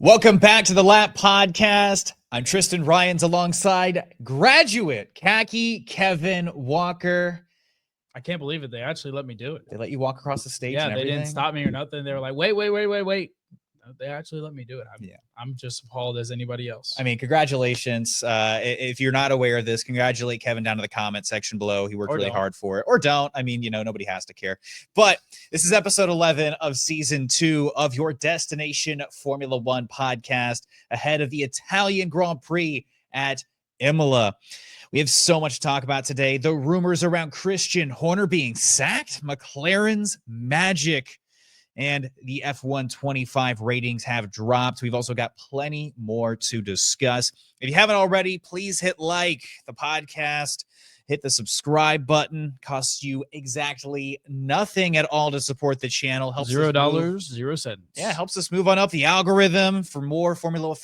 Welcome back to the Lap Podcast. I'm Tristan Rines alongside graduate khaki Kevin Walker. I can't believe it. They actually let me do it. They let you walk across the stage Yeah, and they everything? didn't stop me or nothing. They were like, wait. They actually let me do it. I'm just appalled as anybody else. I mean, congratulations. If you're not aware of this, congratulate Kevin down in the comment section below. He worked really hard for it. Or don't. I mean, nobody has to care. But this is episode 11 of season 2 of your Destination Formula One podcast ahead of the Italian Grand Prix at Imola. We have so much to talk about today. The rumors around Christian Horner being sacked, McLaren's magic, and the F125 ratings have dropped. We've also got plenty more to discuss. If you haven't already, please hit like the podcast, hit the subscribe button. Costs you exactly nothing at all to support the channel. Helps $0, 0 cents. Yeah, helps us move on up the algorithm for more Formula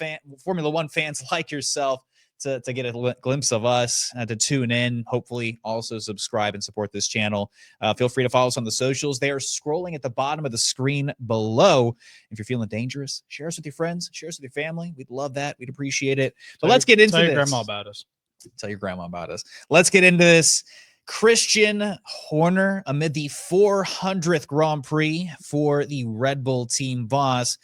One fans like yourself to get a glimpse of us, to tune in, hopefully also subscribe and support this channel. Feel free to follow us on the socials. They are scrolling at the bottom of the screen below. If you're feeling dangerous, share us with your friends, share us with your family. We'd love that. We'd appreciate it. But let's get into this. Tell your grandma about us. Tell your grandma about us. Let's get into this. Christian Horner amid the 400th Grand Prix for the Red Bull team boss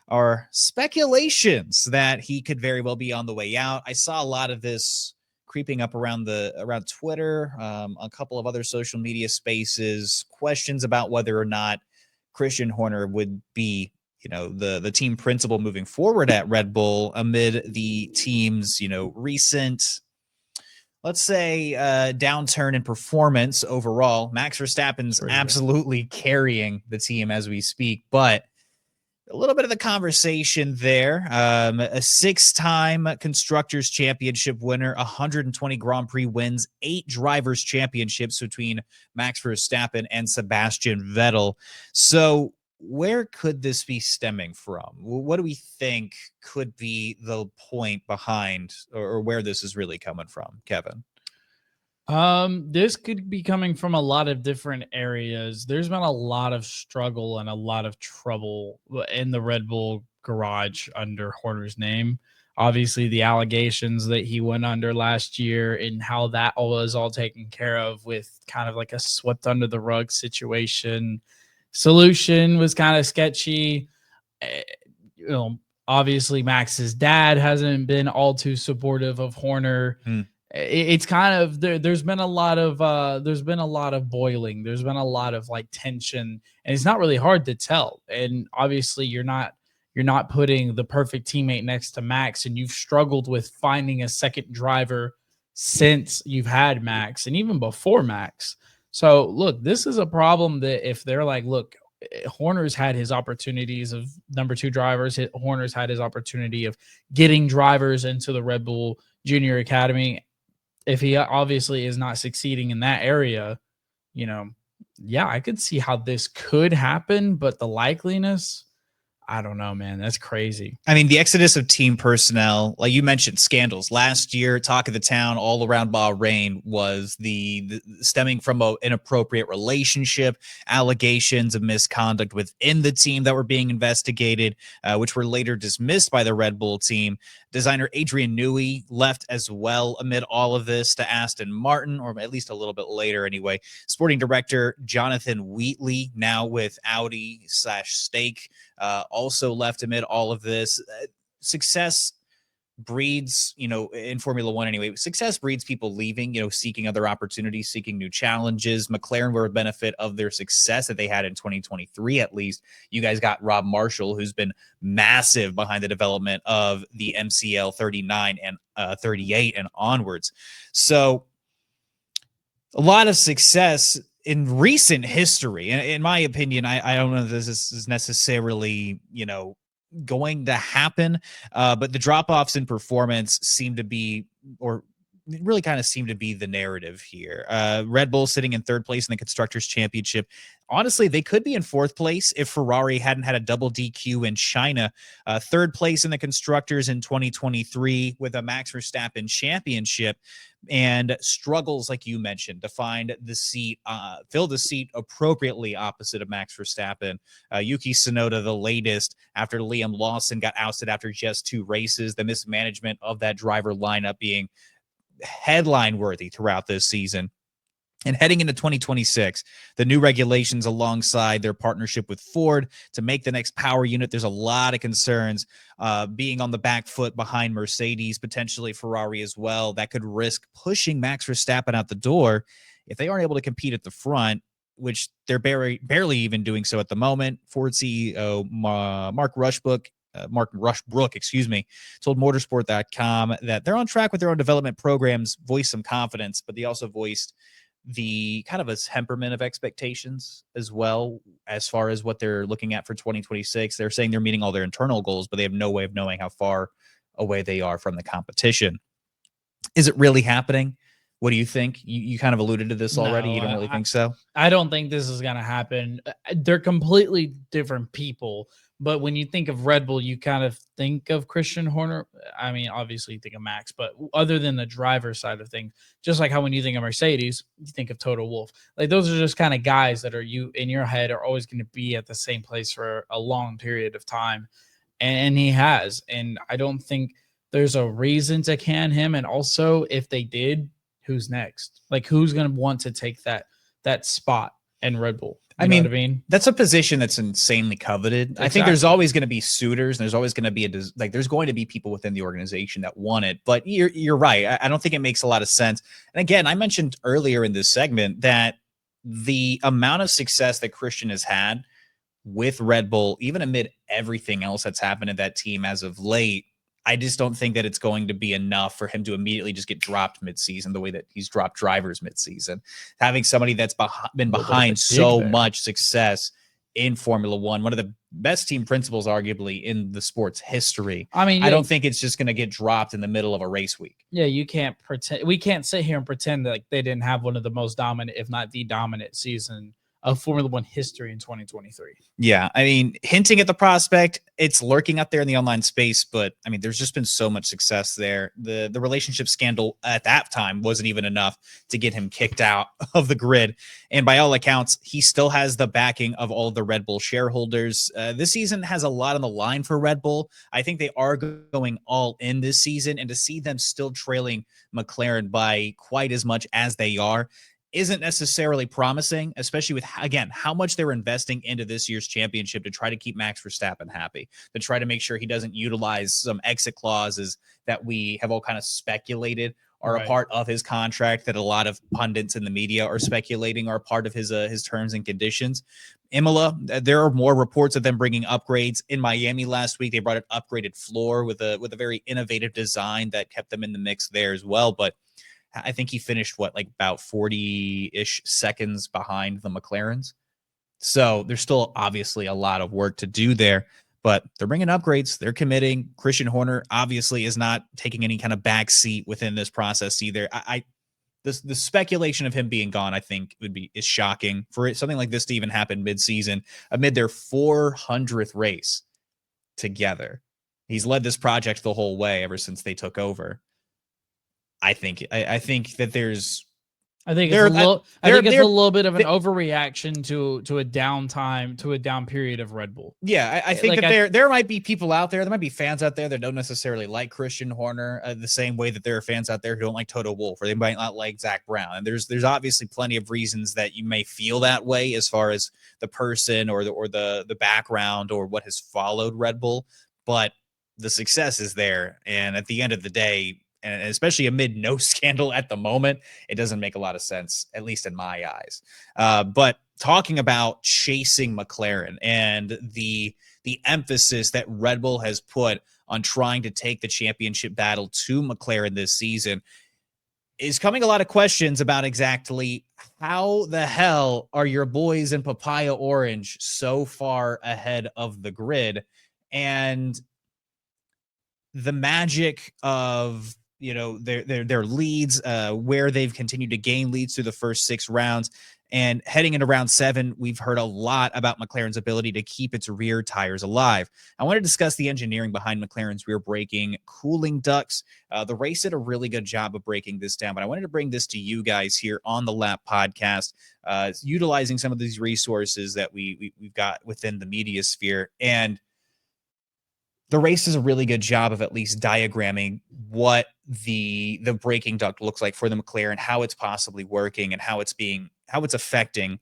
are speculations that he could very well be on the way out. I saw a lot of this creeping up around Twitter, a couple of other social media spaces, questions about whether or not Christian Horner would be, the team principal moving forward at Red Bull amid the team's, recent, let's say, downturn in performance overall. Max Verstappen's absolutely carrying the team as we speak, but a little bit of the conversation there. A 6-time Constructors' Championship winner, 120 Grand Prix wins, 8 Drivers' Championships between Max Verstappen and Sebastian Vettel. So where could this be stemming from? What do we think could be the point behind or where this is really coming from, Kevin? This could be coming from a lot of different areas. There's been a lot of struggle and a lot of trouble in the Red Bull garage under Horner's name. Obviously, the allegations that he went under last year and how that was all taken care of with kind of like a swept under the rug situation. Solution was kind of sketchy. Obviously, Max's dad hasn't been all too supportive of Horner. It's kind of there's been a lot of boiling. There's been a lot of like tension, and it's not really hard to tell. And obviously, you're not putting the perfect teammate next to Max, and you've struggled with finding a second driver since you've had Max, and even before Max. So look, this is a problem that if they're like, look, Horner's had his opportunities of number 2 drivers. Horner's had his opportunity of getting drivers into the Red Bull Junior Academy. If he obviously is not succeeding in that area, I could see how this could happen, but the likeliness, I don't know, man. That's crazy. I mean, the exodus of team personnel, like you mentioned, scandals. Last year, talk of the town all around Bahrain was the stemming from an inappropriate relationship, allegations of misconduct within the team that were being investigated, which were later dismissed by the Red Bull team. Designer Adrian Newey left as well amid all of this to Aston Martin, or at least a little bit later anyway. Sporting director Jonathan Wheatley, now with Audi/Stake, also left amid all of this. Success breeds, in Formula One anyway, success breeds people leaving, seeking other opportunities, seeking new challenges. McLaren were a benefit of their success that they had in 2023, at least. You guys got Rob Marshall, who's been massive behind the development of the MCL 39 and 38 and onwards. So a lot of success in recent history. In my opinion, I don't know if this is necessarily, going to happen, but the drop-offs in performance seem to be, or really kind of seem to be the narrative here. Red Bull sitting in third place in the Constructors' Championship. Honestly, they could be in fourth place if Ferrari hadn't had a double DQ in China. Third place in the Constructors in 2023 with a Max Verstappen championship, and struggles, like you mentioned, to find the seat, fill the seat appropriately opposite of Max Verstappen. Yuki Tsunoda, the latest, after Liam Lawson got ousted after just 2 races. The mismanagement of that driver lineup being headline worthy throughout this season. And heading into 2026, the new regulations alongside their partnership with Ford to make the next power unit, there's a lot of concerns being on the back foot behind Mercedes, potentially Ferrari as well. That could risk pushing Max Verstappen out the door if they aren't able to compete at the front, which they're barely even doing so at the moment. Ford CEO Mark Rushbrook, told motorsport.com that they're on track with their own development programs, voiced some confidence, but they also voiced the kind of a temperament of expectations as well as far as what they're looking at for 2026. They're saying they're meeting all their internal goals, but they have no way of knowing how far away they are from the competition. Is it really happening? What do you think? You kind of alluded to this already. No, You don't really think so? I don't think this is going to happen. They're completely different people. But when you think of Red Bull, you kind of think of Christian Horner. I mean, obviously you think of Max, but other than the driver side of things, just like how when you think of Mercedes, you think of Toto Wolff. Like those are just kind of guys that are you in your head are always going to be at the same place for a long period of time. And he has. And I don't think there's a reason to can him. And also, if they did, who's next? Like who's going to want to take that spot in Red Bull? I mean, that's a position that's insanely coveted. Exactly. I think there's always going to be suitors, and there's always going to be there's going to be people within the organization that want it. But you're right. I don't think it makes a lot of sense. And again, I mentioned earlier in this segment that the amount of success that Christian has had with Red Bull, even amid everything else that's happened in that team as of late, I just don't think that it's going to be enough for him to immediately just get dropped midseason the way that he's dropped drivers midseason. Having somebody that's been behind so much success in Formula One, one of the best team principals, arguably, in the sport's history. I mean, I don't think it's just going to get dropped in the middle of a race week. Yeah, you can't pretend. We can't sit here and pretend that like they didn't have one of the most dominant, if not the dominant season of Formula One history in 2023. Yeah, I mean, hinting at the prospect, it's lurking out there in the online space, but I mean, there's just been so much success there. The relationship scandal at that time wasn't even enough to get him kicked out of the grid. And by all accounts, he still has the backing of all the Red Bull shareholders. This season has a lot on the line for Red Bull. I think they are going all in this season, and to see them still trailing McLaren by quite as much as they are isn't necessarily promising, especially with, again, how much they're investing into this year's championship to try to keep Max Verstappen happy, to try to make sure he doesn't utilize some exit clauses that we have all kind of speculated are a part of his contract, that a lot of pundits in the media are speculating are part of his terms and conditions. Imola, there are more reports of them bringing upgrades. In Miami last week, they brought an upgraded floor with a very innovative design that kept them in the mix there as well. But I think he finished about 40-ish seconds behind the McLarens. So there's still obviously a lot of work to do there, but they're bringing upgrades. They're committing. Christian Horner obviously is not taking any kind of back seat within this process either. The speculation of him being gone, I think, is shocking for something like this to even happen mid-season amid their 400th race together. He's led this project the whole way ever since they took over. I think that there's. I think it's a little bit of an overreaction to a downtime, to a down period of Red Bull. Yeah, I think that there might be people out there, there might be fans out there that don't necessarily like Christian Horner the same way that there are fans out there who don't like Toto Wolff, or they might not like Zach Brown. And there's obviously plenty of reasons that you may feel that way as far as the person or the background or what has followed Red Bull, but the success is there. And at the end of the day, and especially amid no scandal at the moment, it doesn't make a lot of sense, at least in my eyes. But talking about chasing McLaren and the emphasis that Red Bull has put on trying to take the championship battle to McLaren this season is coming a lot of questions about exactly how the hell are your boys in Papaya Orange so far ahead of the grid, and the magic of their leads, where they've continued to gain leads through the first 6 rounds. And heading into round 7, we've heard a lot about McLaren's ability to keep its rear tires alive. I want to discuss the engineering behind McLaren's rear braking cooling ducts. The race did a really good job of breaking this down, but I wanted to bring this to you guys here on the Lap podcast, utilizing some of these resources that we've got within the media sphere. And the race does a really good job of at least diagramming what the braking duct looks like for the McLaren, how it's possibly working, and how it's affecting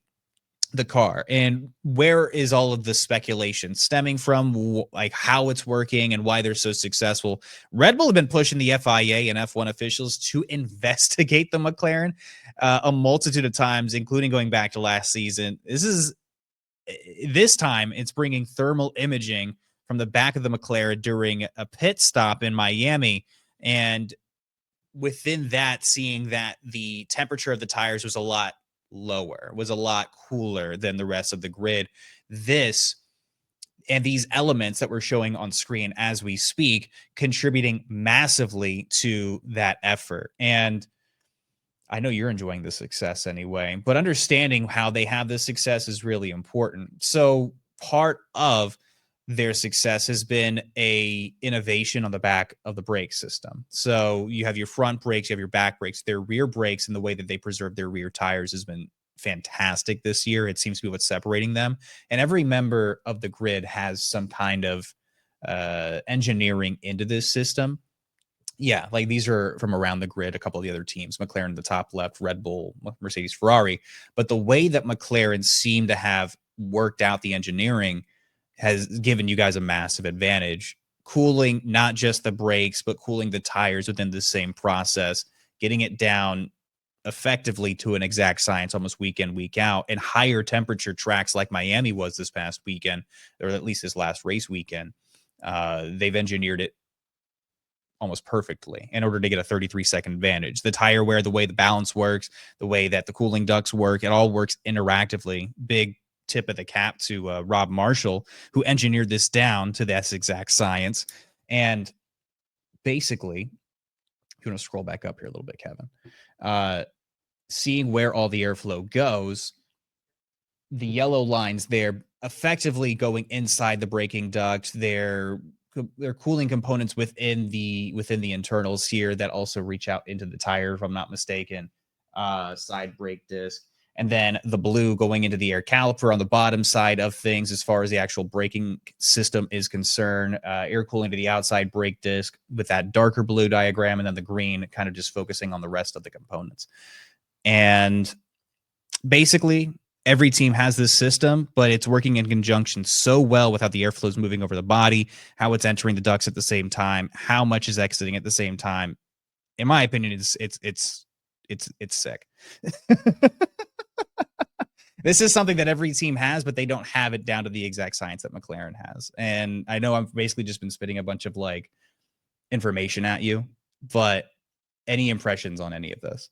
the car. And where is all of the speculation stemming from, like how it's working and why they're so successful? Red Bull have been pushing the FIA and F1 officials to investigate the McLaren a multitude of times, including going back to last season. This time it's bringing thermal imaging from the back of the McLaren during a pit stop in Miami. And within that, seeing that the temperature of the tires was a lot lower, was a lot cooler than the rest of the grid. This and these elements that we're showing on screen as we speak, contributing massively to that effort. And I know you're enjoying the success anyway, but understanding how they have this success is really important. So part of their success has been a innovation on the back of the brake system. So you have your front brakes, you have your back brakes, their rear brakes, and the way that they preserve their rear tires has been fantastic this year. It seems to be what's separating them. And every member of the grid has some kind of engineering into this system. Yeah, like these are from around the grid, a couple of the other teams, McLaren, the top left, Red Bull, Mercedes, Ferrari. But the way that McLaren seem to have worked out the engineering has given you guys a massive advantage. Cooling not just the brakes, but cooling the tires within the same process, getting it down effectively to an exact science almost week in, week out, and higher temperature tracks like Miami was this past weekend, or at least this last race weekend. They've engineered it almost perfectly in order to get a 33-second advantage. The tire wear, the way the balance works, the way that the cooling ducts work, it all works interactively. Big tip of the cap to Rob Marshall, who engineered this down to this exact science. And basically, if you want to scroll back up here a little bit, Kevin, seeing where all the airflow goes, the yellow lines there effectively going inside the braking duct. They're cooling components within the internals here that also reach out into the tire, if I'm not mistaken. Side brake disc. And then the blue going into the air caliper on the bottom side of things as far as the actual braking system is concerned. Air cooling to the outside brake disc with that darker blue diagram, and then the green kind of just focusing on the rest of the components. And basically, every team has this system, but it's working in conjunction so well with how the airflow is moving over the body, how it's entering the ducts at the same time, how much is exiting at the same time. In my opinion, it's sick. This is something that every team has, but they don't have it down to the exact science that McLaren has. And I know I've basically just been spitting a bunch of like information at you, but any impressions on any of this?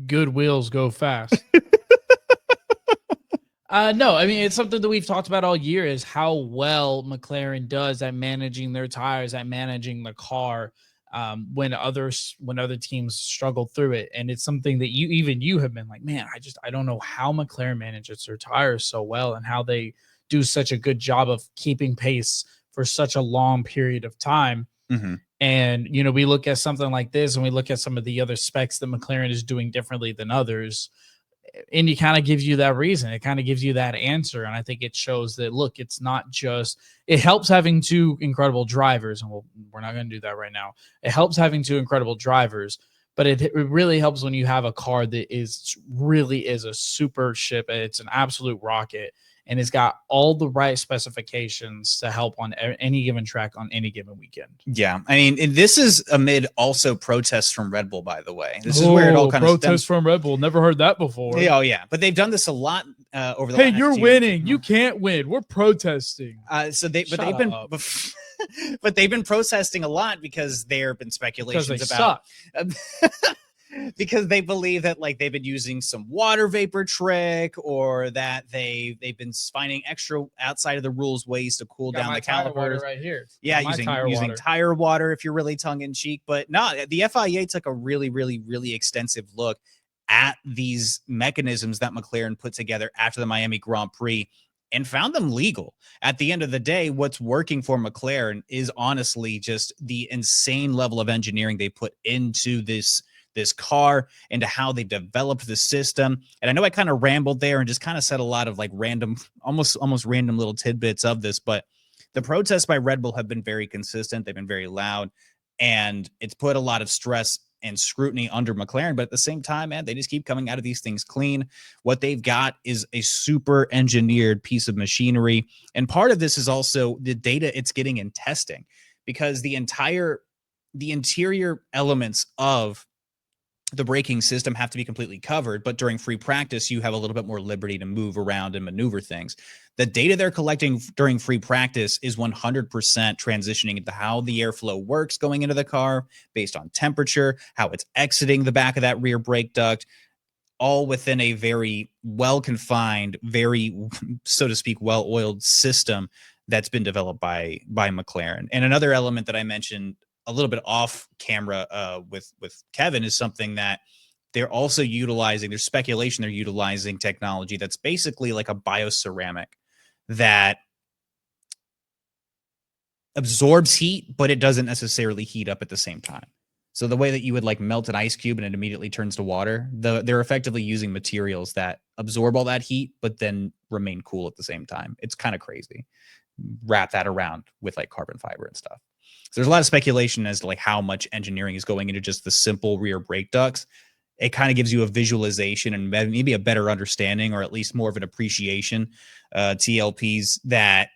Good wheels go fast. No, I mean, it's something that we've talked about all year, is how well McLaren does at managing their tires, at managing the car, when other teams struggle through it. And it's something that you have been like, man, I don't know how McLaren manages their tires so well, and how they do such a good job of keeping pace for such a long period of time. Mm-hmm. And, we look at something like this, and we look at some of the other specs that McLaren is doing differently than others. And it kind of gives you that reason. It kind of gives you that answer. And I think it shows that, look, it's not just, it helps having two incredible drivers. And we're not going to do that right now. It helps having two incredible drivers, but it really helps when you have a car that really is a super ship. It's an absolute rocket. And it's got all the right specifications to help on any given track on any given weekend. Yeah, I mean, and this is amid also protests from Red Bull, by the way. This is where it all kind of protests from Red Bull. Never heard that before. Oh, yeah, but they've done this a lot over the last year. Hey, you're winning. You can't win. We're protesting. But they've been protesting a lot because there have been speculations about because they believe that like they've been using some water vapor trick, or that they've been finding extra outside of the rules ways to cool down the calipers right here. Yeah, using tire water if you're really tongue in cheek. But no, the FIA took a really extensive look at these mechanisms that McLaren put together after the Miami Grand Prix and found them legal. At the end of the day, what's working for McLaren is honestly just the insane level of engineering they put into this car, into how they developed the system. And I know I kind of rambled there and just kind of said a lot of like random, almost random little tidbits of this, but the protests by Red Bull have been very consistent. They've been very loud, and it's put a lot of stress and scrutiny under McLaren. But at the same time, man, they just keep coming out of these things clean. What they've got is a super engineered piece of machinery. And part of this is also the data it's getting in testing, because the interior elements of the braking system have to be completely covered, but during free practice, you have a little bit more liberty to move around and maneuver things. The data they're collecting during free practice is 100% transitioning into how the airflow works going into the car based on temperature, how it's exiting the back of that rear brake duct, all within a very well-confined, very, so to speak, well-oiled system that's been developed by McLaren. And another element that I mentioned a little bit off camera with Kevin is something that they're also utilizing. There's speculation they're utilizing technology that's basically like a bioceramic that absorbs heat, but it doesn't necessarily heat up at the same time. So the way that you would like melt an ice cube and it immediately turns to water, they're effectively using materials that absorb all that heat, but then remain cool at the same time. It's kind of crazy. Wrap that around with like carbon fiber and stuff. So there's a lot of speculation as to like how much engineering is going into just the simple rear brake ducts. It kind of gives you a visualization and maybe a better understanding, or at least more of an appreciation, TLPs, that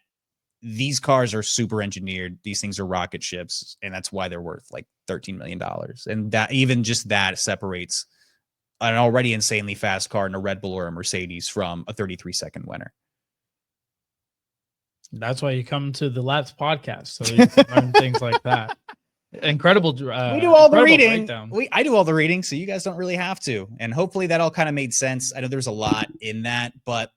these cars are super engineered. These things are rocket ships, and that's why they're worth like $13 million. And that even just that separates an already insanely fast car in a Red Bull or a Mercedes from a 33-second winner. That's why you come to the Laps podcast, so you can learn things like that. Incredible. We do all the reading. I do all the reading, so you guys don't really have to. And hopefully that all kind of made sense. I know there's a lot in that, but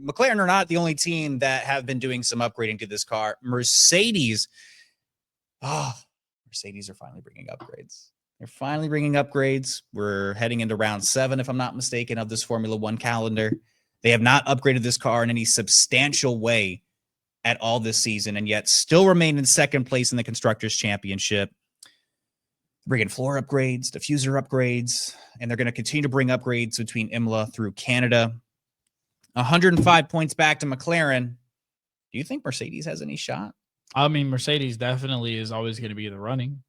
McLaren are not the only team that have been doing some upgrading to this car. Mercedes are finally bringing upgrades. They're finally bringing upgrades. We're heading into round 7, if I'm not mistaken, of this Formula 1 calendar. They have not upgraded this car in any substantial way at all this season, and yet still remain in second place in the Constructors' Championship. Bringing floor upgrades, diffuser upgrades, and they're going to continue to bring upgrades between Imola through Canada. 105 points back to McLaren. Do you think Mercedes has any shot? I mean, Mercedes definitely is always going to be the running.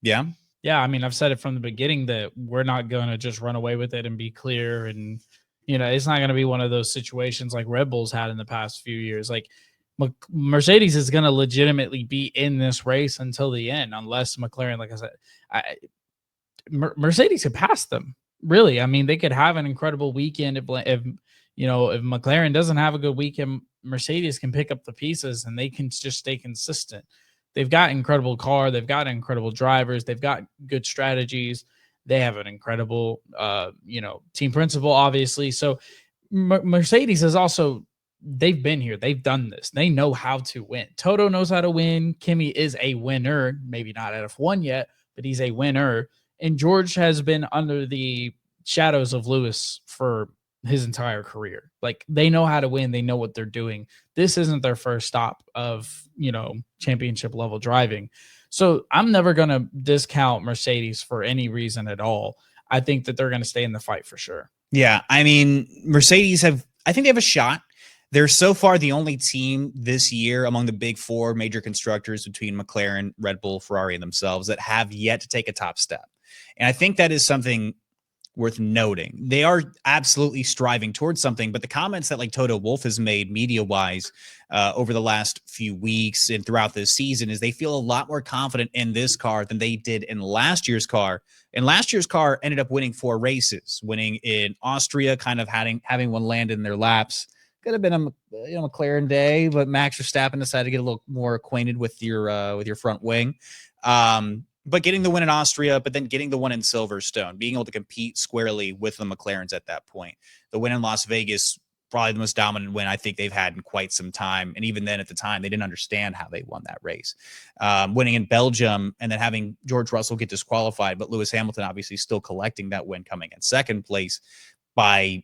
Yeah. Yeah. I mean, I've said it from the beginning that we're not going to just run away with it and be clear. And, you know, it's not going to be one of those situations like Red Bull's had in the past few years. Like, Mercedes is going to legitimately be in this race until the end, unless McLaren, like I said, Mercedes could pass them. Really, I mean, they could have an incredible weekend if McLaren doesn't have a good weekend, Mercedes can pick up the pieces and they can just stay consistent. They've got incredible car, they've got incredible drivers, they've got good strategies, they have an incredible, team principal, obviously. So Mercedes is also. They've been here. They've done this. They know how to win. Toto knows how to win. Kimi is a winner, maybe not at F1 yet, but he's a winner. And George has been under the shadows of Lewis for his entire career. Like, they know how to win. They know what they're doing. This isn't their first stop of, championship level driving. So I'm never going to discount Mercedes for any reason at all. I think that they're going to stay in the fight for sure. Yeah. I mean, Mercedes I think they have a shot. They're so far the only team this year among the big 4 major constructors between McLaren, Red Bull, Ferrari, and themselves that have yet to take a top step. And I think that is something worth noting. They are absolutely striving towards something, but the comments that like Toto Wolff has made media-wise over the last few weeks and throughout this season is they feel a lot more confident in this car than they did in last year's car. And last year's car ended up winning 4 races, winning in Austria, kind of having one land in their laps. Could have been a McLaren day, but Max Verstappen decided to get a little more acquainted with your front wing. but getting the win in Austria, but then getting the one in Silverstone, being able to compete squarely with the McLarens at that point. The win in Las Vegas, probably the most dominant win I think they've had in quite some time. And even then at the time, they didn't understand how they won that race. Winning in Belgium and then having George Russell get disqualified, but Lewis Hamilton obviously still collecting that win, coming in second place by,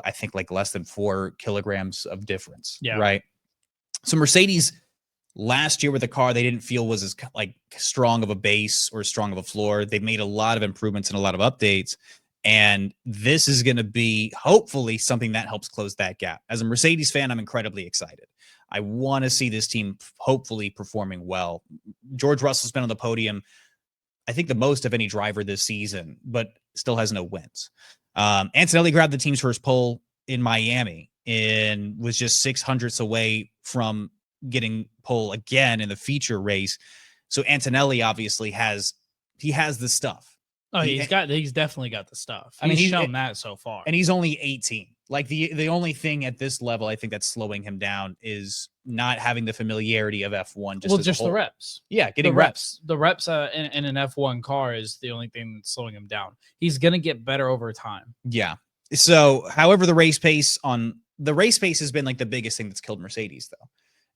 I think, like less than 4 kilograms of difference. Yeah. Right. So Mercedes last year with the car, they didn't feel was as like strong of a base or strong of a floor. They've made a lot of improvements and a lot of updates. And this is going to be hopefully something that helps close that gap. As a Mercedes fan, I'm incredibly excited. I want to see this team hopefully performing well. George Russell's been on the podium, I think the most of any driver this season, but still has no wins. Antonelli grabbed the team's first pole in Miami and was just 600ths away from getting pole again in the feature race. So Antonelli obviously has the stuff. Oh, he's definitely got the stuff. He's shown that so far. And he's only 18. Like the only thing at this level I think that's slowing him down is not having the familiarity of F1. Just the reps. Yeah, getting reps. The reps in an F1 car is the only thing that's slowing him down. He's gonna get better over time. Yeah. So, however, the race pace has been like the biggest thing that's killed Mercedes, though.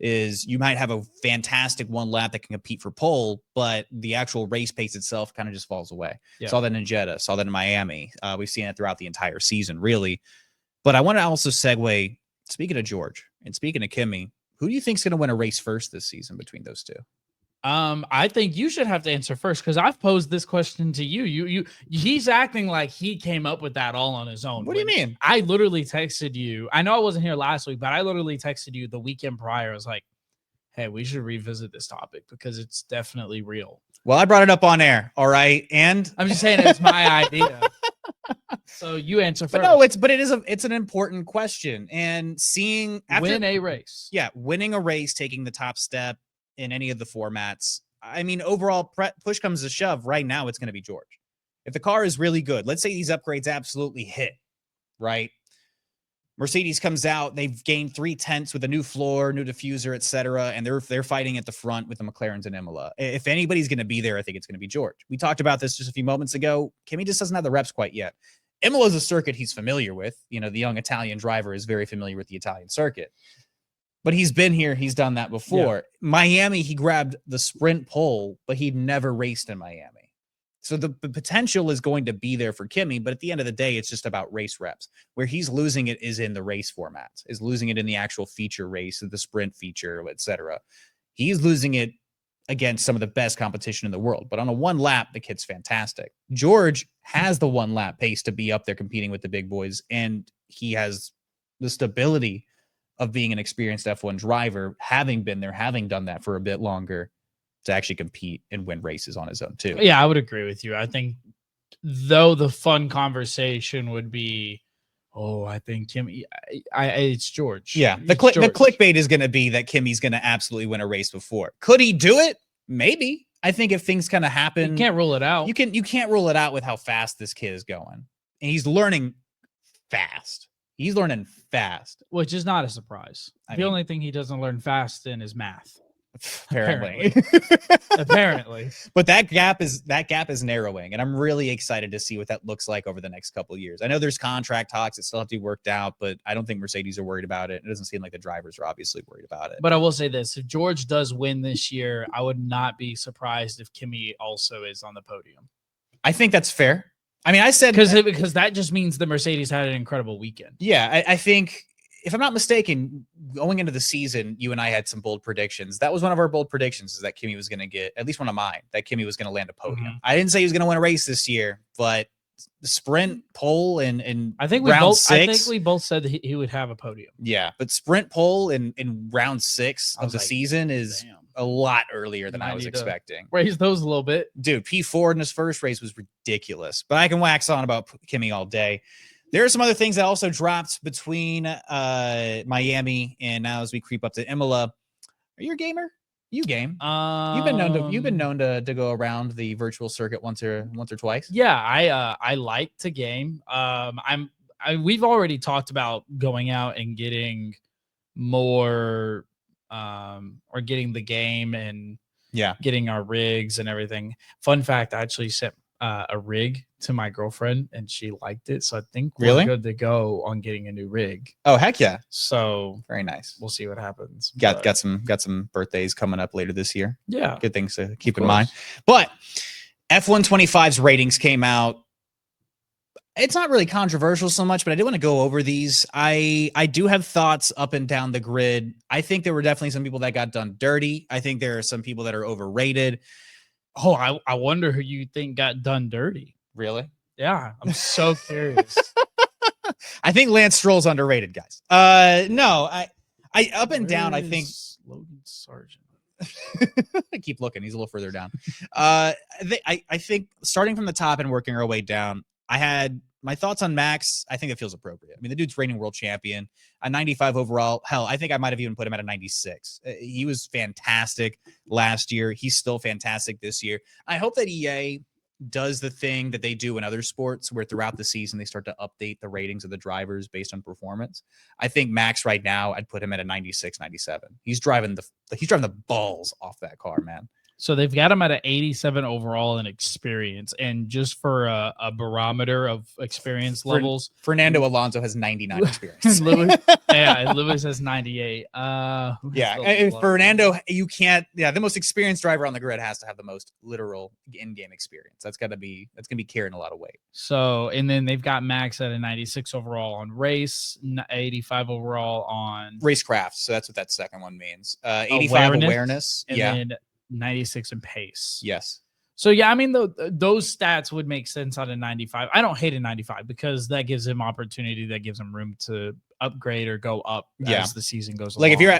Is you might have a fantastic one lap that can compete for pole, but the actual race pace itself kind of just falls away. Yeah. Saw that in Jeddah, saw that in Miami. We've seen it throughout the entire season, really. But I want to also segue, speaking of George and speaking of Kimi, who do you think is going to win a race first this season between those two? I think you should have to answer first because I've posed this question to you. He's acting like he came up with that all on his own. What do you mean? I literally texted you. I know I wasn't here last week, but I literally texted you the weekend prior. I was like, hey, we should revisit this topic because it's definitely real. Well, I brought it up on air. All right. And I'm just saying it's my idea. So you answer first. But no, it's an important question. And win a race. Yeah, winning a race, taking the top step in any of the formats. I mean, overall, push comes to shove. Right now, it's going to be George. If the car is really good, let's say these upgrades absolutely hit, right? Mercedes comes out, they've gained 3/10 with a new floor, new diffuser, etc., and they're fighting at the front with the McLarens and Imola. If anybody's going to be there, I think it's going to be George. We talked about this just a few moments ago. Kimi just doesn't have the reps quite yet. Imola is a circuit he's familiar with. You know, the young Italian driver is very familiar with the Italian circuit. But he's been here. He's done that before. Yeah. Miami, he grabbed the sprint pole, but he'd never raced in Miami. So the potential is going to be there for Kimi, but at the end of the day, it's just about race reps. Where he's losing it is in the race formats, is losing it in the actual feature race, the sprint feature, etc. He's losing it against some of the best competition in the world. But on a one lap, the kid's fantastic. George has the one lap pace to be up there competing with the big boys, and he has the stability of being an experienced F1 driver, having been there, having done that for a bit longer, to actually compete and win races on his own too. Yeah, I would agree with you. I think though the fun conversation would be, I think Kimi, it's George. Yeah, the clickbait is going to be that Kimi's going to absolutely win a race before. Could he do it? Maybe. I think if things kind of happen, you can't rule it out. You can't rule it out with how fast this kid is going. And he's learning fast. He's learning fast, which is not a surprise. The only thing he doesn't learn fast in is math. Apparently. Apparently. But that gap is narrowing, and I'm really excited to see what that looks like over the next couple of years. I know there's contract talks that still have to be worked out, but I don't think Mercedes are worried about it. It doesn't seem like the drivers are obviously worried about it. But I will say this, if George does win this year, I would not be surprised if Kimi also is on the podium. I think that's fair. I mean, I said because that just means the Mercedes had an incredible weekend. Yeah, I think, if I'm not mistaken, going into the season, you and I had some bold predictions. That was one of our bold predictions, is that Kimi was going to get, at least one of mine, that Kimi was going to land a podium. Mm-hmm. I didn't say he was going to win a race this year, but the sprint pole in I think round 6. I think we both said that he would have a podium. Yeah, but sprint pole in round 6 of the season is a lot earlier than I was expecting. Raise those a little bit. Dude, P4 in his first race was ridiculous. But I can wax on about Kimi all day. There are some other things that also dropped between Miami and now as we creep up to Imola. Are you a gamer? You game? You've been known to go around the virtual circuit once or twice. Yeah, I like to game. We've already talked about going out and getting more or getting the game and getting our rigs and everything. Fun fact, I actually sent a rig to my girlfriend and she liked it. So I think we're good to go on getting a new rig. Oh, heck yeah. So very nice. We'll see what happens. Got some birthdays coming up later this year. Yeah. Good things to keep in mind. But F125's ratings came out. It's not really controversial so much, but I do want to go over these. I do have thoughts up and down the grid. I think there were definitely some people that got done dirty. I think there are some people that are overrated. Oh, I wonder who you think got done dirty. Really? Yeah, I'm so curious. I think Lance Stroll's underrated, guys. No, I up and down. I think Logan Sargent. I keep looking. He's a little further down. I think starting from the top and working our way down. I had my thoughts on Max. I think it feels appropriate. I mean, the dude's reigning world champion, a 95 overall. Hell, I think I might have even put him at a 96. He was fantastic last year. He's still fantastic this year. I hope that EA does the thing that they do in other sports where throughout the season they start to update the ratings of the drivers based on performance. I think Max right now, I'd put him at a 96, 97. He's driving the balls off that car, man. So they've got him at an 87 overall in experience. And just for a barometer of experience levels, Fernando Alonso has 99 experience. Lewis has 98. Fernando, you can't. Yeah, the most experienced driver on the grid has to have the most literal in-game experience. That's gonna be carrying a lot of weight. So, and then they've got Max at a 96 overall on race, 85 overall on racecraft. So that's what that second one means. 85 awareness. And then 96 in pace. Yes. So yeah, I mean, those stats would make sense on a 95. I don't hate a 95 because that gives him opportunity, that gives him room to upgrade or go up as the season goes along. Like if you're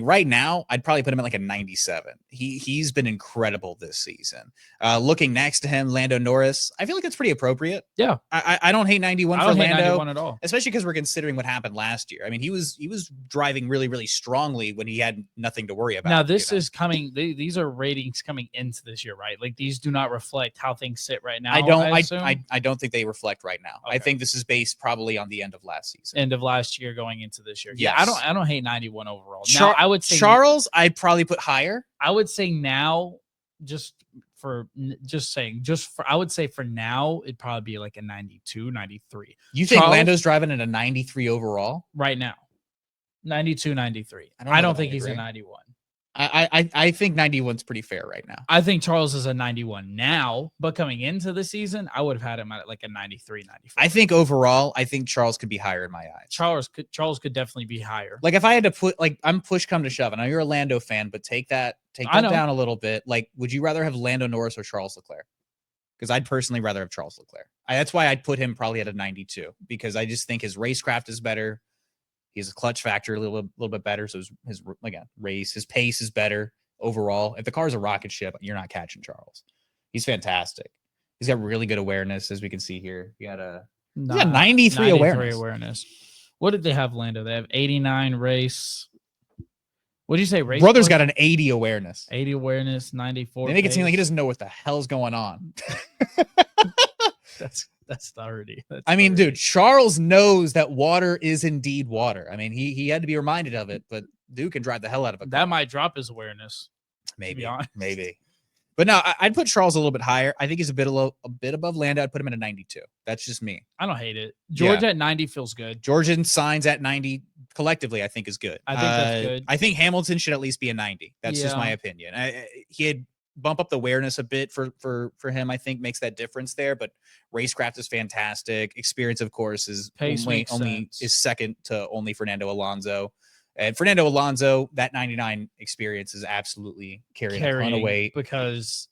right now, I'd probably put him at like a 97. He's been incredible this season. Looking next to him, Lando Norris, I feel like it's pretty appropriate. Yeah. I don't hate 91 for Lando. 91 at all. Especially because we're considering what happened last year. I mean, he was driving really, really strongly when he had nothing to worry about. Now this is coming. These are ratings coming into this year, right? Like these do not reflect how things sit right now. I don't think they reflect right now. Okay. I think this is based probably on the end of last season. End of last year going into this year. Yes. Yeah, I don't hate 91 overall. Now I would say Charles, I'd probably put higher. I would say now, I would say for now, it'd probably be like a 92, 93. You think Lando's driving at a 93 overall? Right now. 92, 93. I don't think he's a 91. I think 91's pretty fair right now. I think Charles is a 91 now, but coming into the season, I would have had him at like a 93, 94. I think overall, Charles could be higher in my eyes. Charles could definitely be higher. Like if I had to put, like, I'm push come to shove. I know you're a Lando fan, but take that down a little bit. Like, would you rather have Lando Norris or Charles Leclerc? Because I'd personally rather have Charles Leclerc. That's why I'd put him probably at a 92 because I just think his racecraft is better. He's a clutch factor a little bit better. So his pace is better overall. If the car's a rocket ship, you're not catching Charles. He's fantastic. He's got really good awareness, as we can see here. He got 93 awareness. What did they have, Lando? They have 89 race. What did you say? Race Brother's got an 80 awareness. 80 awareness, 94. They make it seem like he doesn't know what the hell's going on. That's already. Dude, Charles knows that water is indeed water. I mean, he had to be reminded of it, but dude can drive the hell out of it. That might drop his awareness. Maybe. But no, I'd put Charles a little bit higher. I think he's a bit above Lando. I'd put him at a 92. That's just me. I don't hate it. George at 90 feels good. George and Sainz at 90 collectively, I think is good. I think that's good. I think Hamilton should at least be a 90. That's just my opinion. He had bump up the awareness a bit for him. I think makes that difference there. But racecraft is fantastic. Experience, of course, is only is second to only Fernando Alonso. And Fernando Alonso, that 99 experience is absolutely carrying a ton of weight because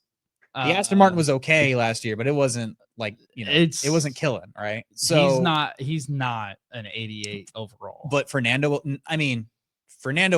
the Aston Martin was okay last year, but it wasn't like, it wasn't killing, right? So he's not an 88 overall. But Fernando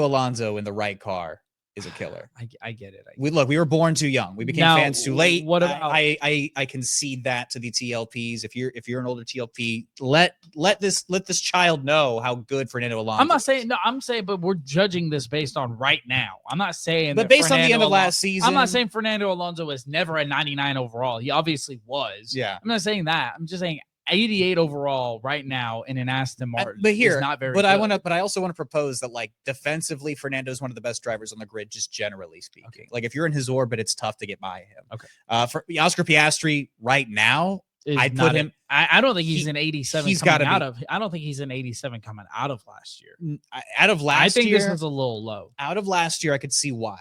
Alonso in the right car is a killer. I get it. We were born too young. We became fans too late. What about I concede that to the TLPs. If you're an older TLP, let this child know how good Fernando Alonso. I'm not saying I'm saying, but we're judging this based on right now. I'm not saying, but based on the end of last season, I'm not saying Fernando Alonso was never a 99 overall. He obviously was. Yeah, I'm not saying that. I'm just saying 88 overall right now in an Aston Martin but here, is not very but good. I also want to propose that like defensively, Fernando is one of the best drivers on the grid, just generally speaking. Okay. Like if you're in his orbit, it's tough to get by him. Okay. For Oscar Piastri right now, I'd put him. I don't think he's an 87. He's got to be. I don't think he's an 87 coming out of last year. Out of last year, I think this was a little low. Out of last year, I could see why.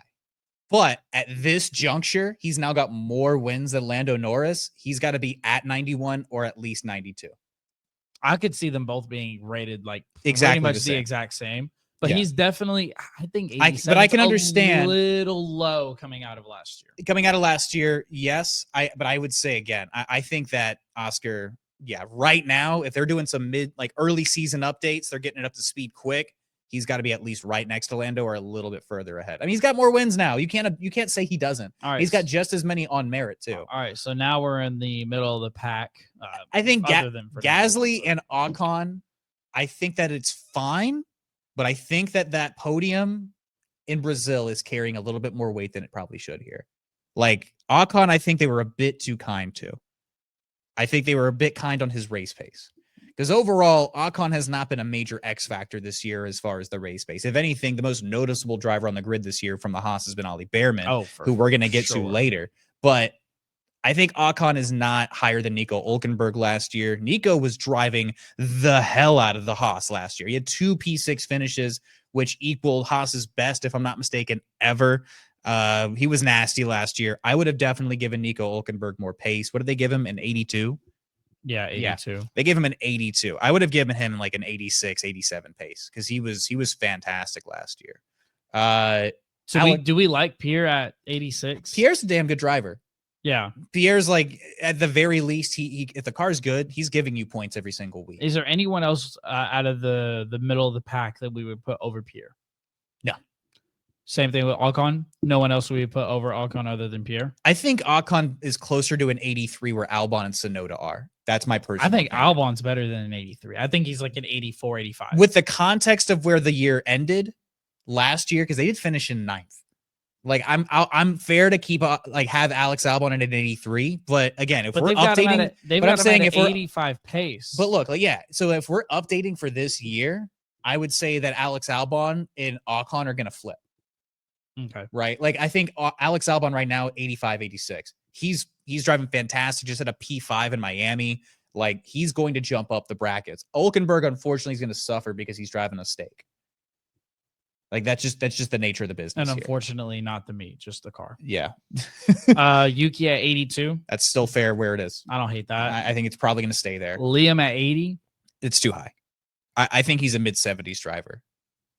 But at this juncture, he's now got more wins than Lando Norris. He's got to be at 91 or at least 92. I could see them both being rated like exactly pretty much the exact same. But yeah. he's definitely, I think 87. But I can understand a little low coming out of last year. Coming out of last year, yes. But I would say again, I think that Oscar, right now, if they're doing some early season updates, they're getting it up to speed quick. He's got to be at least right next to Lando or a little bit further ahead. I mean, he's got more wins now. You can't say he doesn't. All right. He's got just as many on merit too. All right. So now we're in the middle of the pack. I think Gasly and Ocon, I think that it's fine, but I think that podium in Brazil is carrying a little bit more weight than it probably should here. Like Ocon, I think they were a bit too kind to. I think they were a bit kind on his race pace. Because overall, Ocon has not been a major X factor this year as far as the race pace. If anything, the most noticeable driver on the grid this year from the Haas has been Ollie Behrman, who we're going to get to later. But I think Ocon is not higher than Nico Hülkenberg last year. Nico was driving the hell out of the Haas last year. He had 2 P6 finishes, which equaled Haas's best, if I'm not mistaken, ever. He was nasty last year. I would have definitely given Nico Hülkenberg more pace. What did they give him? An 82? Yeah, 82. Yeah. They gave him an 82. I would have given him like an 86, 87 pace because he was fantastic last year. So do we like Pierre at 86? Pierre's a damn good driver. Yeah. Pierre's like, at the very least, he if the car's good, he's giving you points every single week. Is there anyone else out of the middle of the pack that we would put over Pierre? No. Same thing with Ocon. No one else we put over Ocon other than Pierre. I think Ocon is closer to an 83 where Albon and Tsunoda are. That's my personal I think opinion. Albon's better than an 83. I think he's like an 84, 85. With the context of where the year ended last year, because they did finish in 9th. Like I'm fair to keep have Alex Albon at an 83, but again, if we're updating, I'm saying if we're 85 pace. But look, so if we're updating for this year, I would say that Alex Albon and Ocon are going to flip. Okay. Right. Like I think Alex Albon right now, 85, 86. He's driving fantastic. Just at a P5 in Miami. Like he's going to jump up the brackets. Hülkenberg, unfortunately, is going to suffer because he's driving a steak. Like that's just the nature of the business. And unfortunately, not the meat, just the car. Yeah. Yuki at 82. That's still fair where it is. I don't hate that. I think it's probably going to stay there. Liam at 80. It's too high. I think he's a mid-70s driver.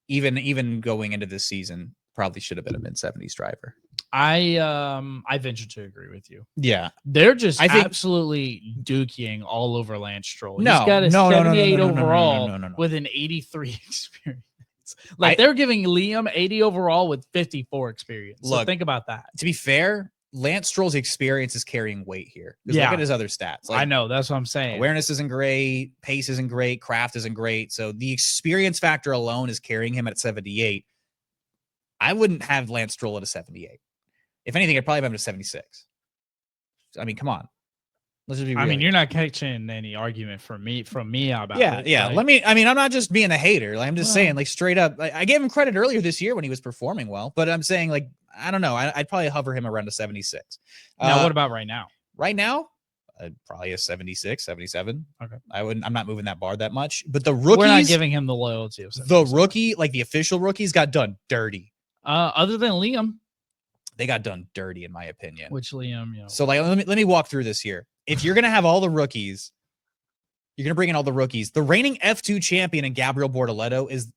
Even going into this season, probably should have been a mid-70s driver. I venture to agree with you. Yeah. They're just absolutely dukeying all over Lance Stroll. He's got a 78 overall with an 83 experience. Like they're giving Liam 80 overall with 54 experience. So think about that. To be fair, Lance Stroll's experience is carrying weight here. Look at his other stats. I know. That's what I'm saying. Awareness isn't great. Pace isn't great. Craft isn't great. So the experience factor alone is carrying him at 78. I wouldn't have Lance Stroll at a 78. If anything, I'd probably have him at a 76. I mean, come on. Let's just be real. I mean, you're not catching any argument from me about it. Yeah. Like, I'm not just being a hater. I'm just saying, like, straight up. I gave him credit earlier this year when he was performing well, but I'm saying, like, I don't know. I'd probably hover him around a 76. Now, what about right now? Right now, probably a 76, 77. Okay. I'm not moving that bar that much. But the rookies, we're not giving him the loyalty of 76. The rookie, like the official rookies, got done dirty. Other than Liam, they got done dirty, in my opinion. Which Liam, So like, let me walk through this here. If you're gonna have all the rookies, you're gonna bring in all the rookies. The reigning F2 champion in Gabriel Bortoleto is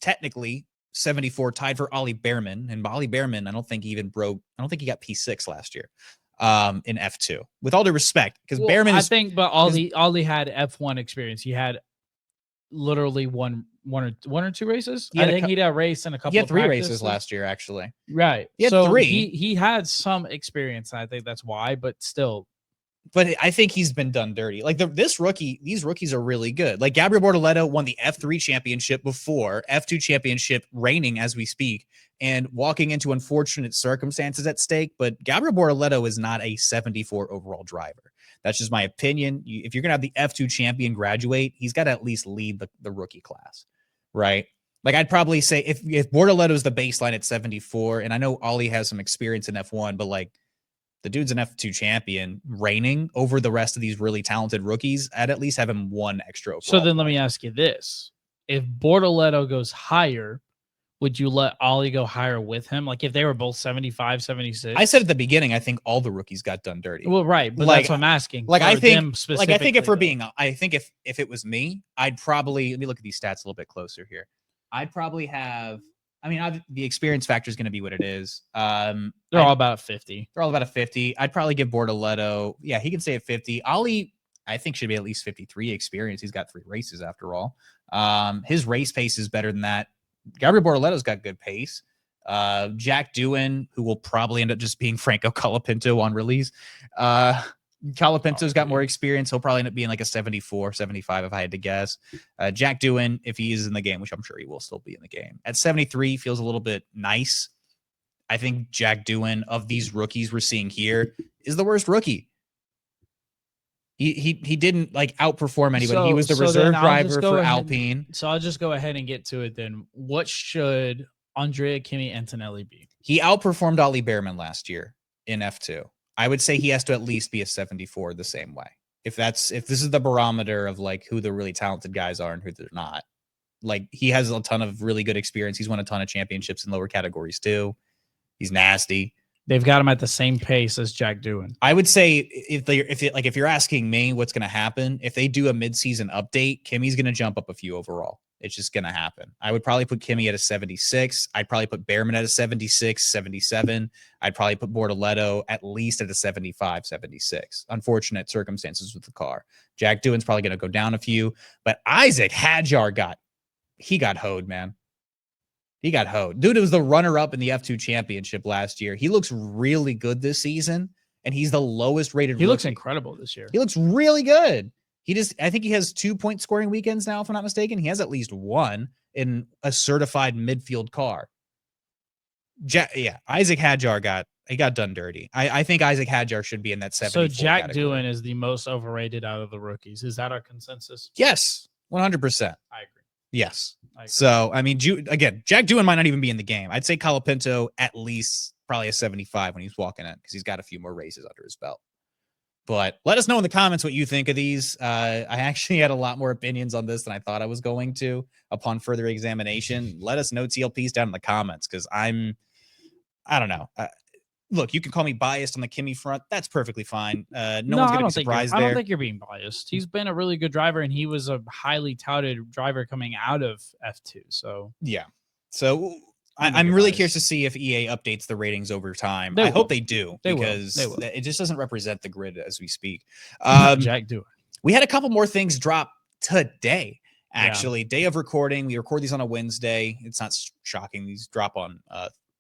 technically 74, tied for Ollie Behrman. And Ollie Behrman, I don't think he got P6 last year in F2. With all due respect, because Behrman is, Ollie had F1 experience. He had literally one or two races. I think he had a race and a couple. He had 3 races last year, actually. Right. He had 3. He had some experience. And I think that's why, but still. But I think he's been done dirty. Like these rookies are really good. Like Gabriel Bortoleto won the F3 championship before, F2 championship reigning as we speak, and walking into unfortunate circumstances at stake. But Gabriel Bortoleto is not a 74 overall driver. That's just my opinion. If you're going to have the F2 champion graduate, he's got to at least lead the rookie class, right? Like, I'd probably say if Bortoletto's the baseline at 74, and I know Ollie has some experience in F1, but like, the dude's an F2 champion reigning over the rest of these really talented rookies. I'd at least have him one extra overall. So then let me ask you this. If Bortoletto goes higher, would you let Ollie go higher with him? Like if they were both 75, 76? I said at the beginning, I think all the rookies got done dirty. Well, right. But that's what I'm asking. Like, I think if we're though. being, I think if it was me, I'd probably, let me look at these stats a little bit closer here. I'd probably have, the experience factor is going to be what it is. They're all about 50. They're all about a 50. I'd probably give Bortoletto. Yeah, he can stay at 50. Ollie, I think, should be at least 53 experience. He's got 3 races after all. His race pace is better than that. Gabriel Bortoletto's got good pace. Jack Doohan, who will probably end up just being Franco Colapinto on release. Colapinto's got more experience. He'll probably end up being like a 74, 75 if I had to guess. Jack Doohan, if he is in the game, which I'm sure he will still be in the game. At 73, feels a little bit nice. I think Jack Doohan, of these rookies we're seeing here, is the worst rookie. He didn't like outperform anybody. He was the reserve driver for Alpine. So I'll just go ahead and get to it then. What should Andrea Kimi Antonelli be? He outperformed Ollie Behrman last year in F2. I would say he has to at least be a 74 the same way. If this is the barometer of like who the really talented guys are and who they're not. Like, he has a ton of really good experience. He's won a ton of championships in lower categories too. He's nasty. They've got him at the same pace as Jack Doohan. I would say if you're asking me what's going to happen, if they do a midseason update, Kimi's going to jump up a few overall. It's just going to happen. I would probably put Kimi at a 76. I'd probably put Behrman at a 76, 77. I'd probably put Bortoletto at least at a 75, 76. Unfortunate circumstances with the car. Jack Doohan's probably going to go down a few, but Isaac Hadjar got hoed, man. He got hoed. Dude, it was the runner-up in the F2 championship last year. He looks really good this season, and he's the lowest rated. He looks incredible this year. He looks really good. I think he has 2 point scoring weekends now, if I'm not mistaken. He has at least one in a certified midfield car. Isaac Hadjar got done dirty. I think Isaac Hadjar should be in that 74 So Jack category. Doohan is the most overrated out of the rookies. Is that our consensus? Yes, 100%. I agree. Yes. So, again, Jack Doohan might not even be in the game. I'd say Colapinto at least probably a 75 when he's walking in because he's got a few more races under his belt. But let us know in the comments what you think of these. I actually had a lot more opinions on this than I thought I was going to upon further examination. Let us know TLPs down in the comments because I don't know. Look, you can call me biased on the Kimi front. That's perfectly fine. No one's going to be surprised there. I don't think you're being biased. He's been a really good driver, and he was a highly touted driver coming out of F2. So yeah. So I'm really curious to see if EA updates the ratings over time. I hope they do because it just doesn't represent the grid as we speak. Jack Doohan. We had a couple more things drop today. Actually, day of recording. We record these on a Wednesday. It's not shocking. These drop on